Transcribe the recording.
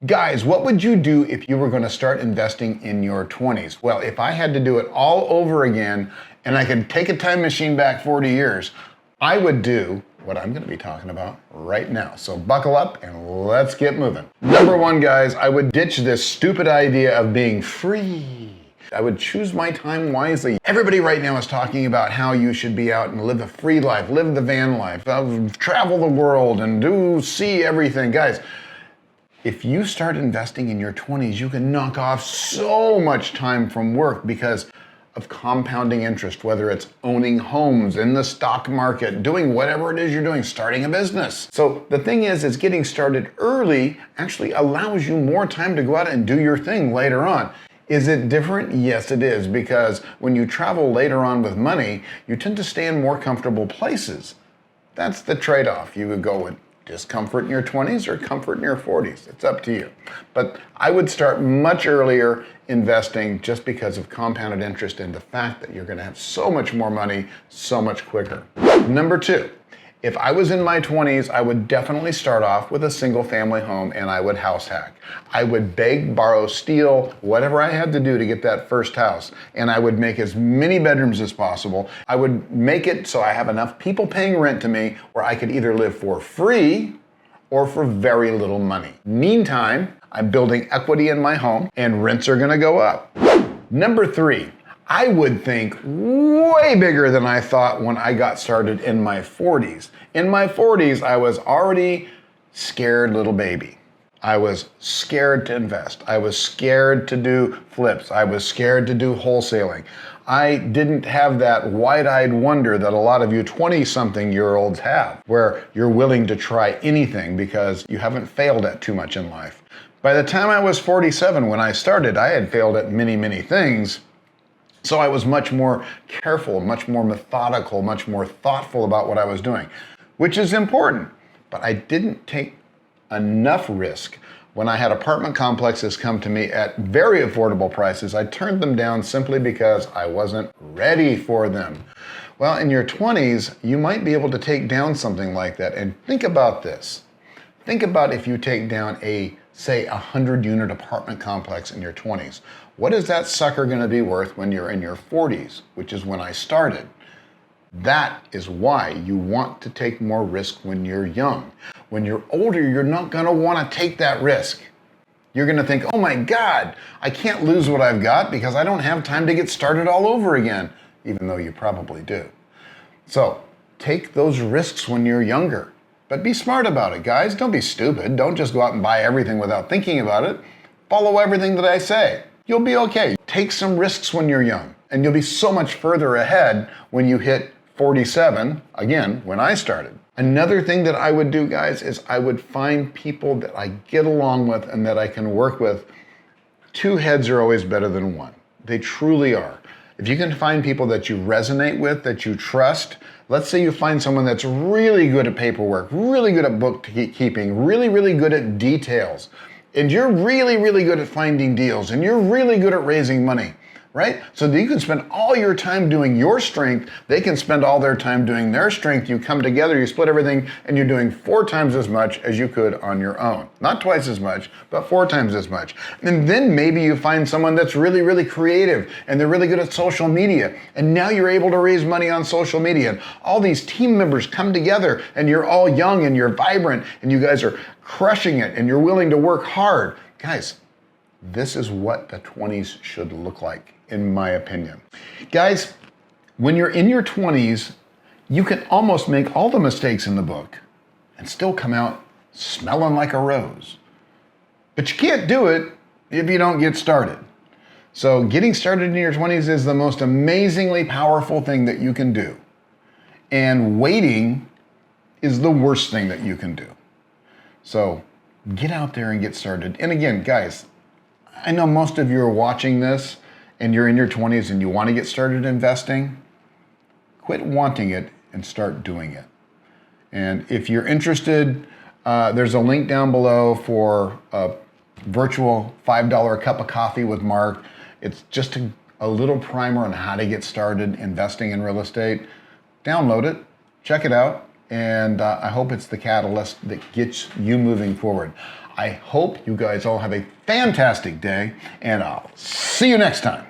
Guys, what would you do if you were going to start investing in your 20s? Well, if I had to do it all over again and I could take a time machine back 40 years, I would do what I'm going to be talking about right now. So buckle up and let's get moving. Number one, guys, I would ditch this stupid idea of being free. I would choose my time wisely. Everybody right now is talking about how you should be out and live a free life, live the van life, travel the world and see everything. Guys, if you start investing in your 20s, you can knock off so much time from work because of compounding interest, whether it's owning homes, in the stock market, doing whatever it is you're doing, starting a business. So the thing is getting started early actually allows you more time to go out and do your thing later on. Is it different? Yes, it is, because when you travel later on with money, you tend to stay in more comfortable places. That's the trade-off. You would go with discomfort in your 20s or comfort in your 40s. It's up to you. But I would start much earlier investing just because of compounded interest and the fact that you're going to have so much more money so much quicker. Number two, if I was in my 20s, I would definitely start off with a single family home and I would house hack. I would beg, borrow, steal, whatever I had to do to get that first house. And I would make as many bedrooms as possible. I would make it so I have enough people paying rent to me where I could either live for free or for very little money. Meantime, I'm building equity in my home and rents are gonna go up. Number three, I would think way bigger than I thought when I got started in my 40s. In my 40s, I was already scared little baby. I was scared to invest. I was scared to do flips. I was scared to do wholesaling. I didn't have that wide-eyed wonder that a lot of you 20-something-year-olds have, where you're willing to try anything because you haven't failed at too much in life. By the time I was 47, when I started, I had failed at many, many things. So I was much more careful, much more methodical, much more thoughtful about what I was doing, which is important. But I didn't take enough risk. When I had apartment complexes come to me at very affordable prices, I turned them down simply because I wasn't ready for them. Well, in your 20s, you might be able to take down something like that. And think about this. Think about if you take down say 100-unit apartment complex in your 20s. What is that sucker going to be worth when you're in your 40s, which is when I started? That is why you want to take more risk when you're young. When you're older, you're not going to want to take that risk. You're going to think, oh my God, I can't lose what I've got because I don't have time to get started all over again, even though you probably do. So take those risks when you're younger. But be smart about it, guys. Don't be stupid. Don't just go out and buy everything without thinking about it. Follow everything that I say. You'll be okay. Take some risks when you're young, and you'll be so much further ahead when you hit 47, again, when I started. Another thing that I would do, guys, is I would find people that I get along with and that I can work with. Two heads are always better than one. They truly are. If you can find people that you resonate with, that you trust, let's say you find someone that's really good at paperwork, really good at bookkeeping, really, really good at details, and you're really, really good at finding deals, and you're really good at raising money, right? So that you can spend all your time doing your strength, they can spend all their time doing their strength, you come together, you split everything, and you're doing 4 times as much as you could on your own. Not twice as much, but 4 times as much. And then maybe you find someone that's really, really creative, and they're really good at social media, and now you're able to raise money on social media, and all these team members come together, and you're all young, and you're vibrant, and you guys are crushing it, and you're willing to work hard. Guys, this is what the 20s should look like, in my opinion. Guys, when you're in your 20s, you can almost make all the mistakes in the book and still come out smelling like a rose. But you can't do it if you don't get started. So getting started in your 20s is the most amazingly powerful thing that you can do. And waiting is the worst thing that you can do. So get out there and get started. And again, guys, I know most of you are watching this and you're in your 20s and you want to get started investing. Quit wanting it and start doing it. And if you're interested, there's a link down below for a virtual $5 cup of coffee with Mark. It's just a little primer on how to get started investing in real estate. Download it, check it out, and I hope it's the catalyst that gets you moving forward. I hope you guys all have a fantastic day, and I'll see you next time.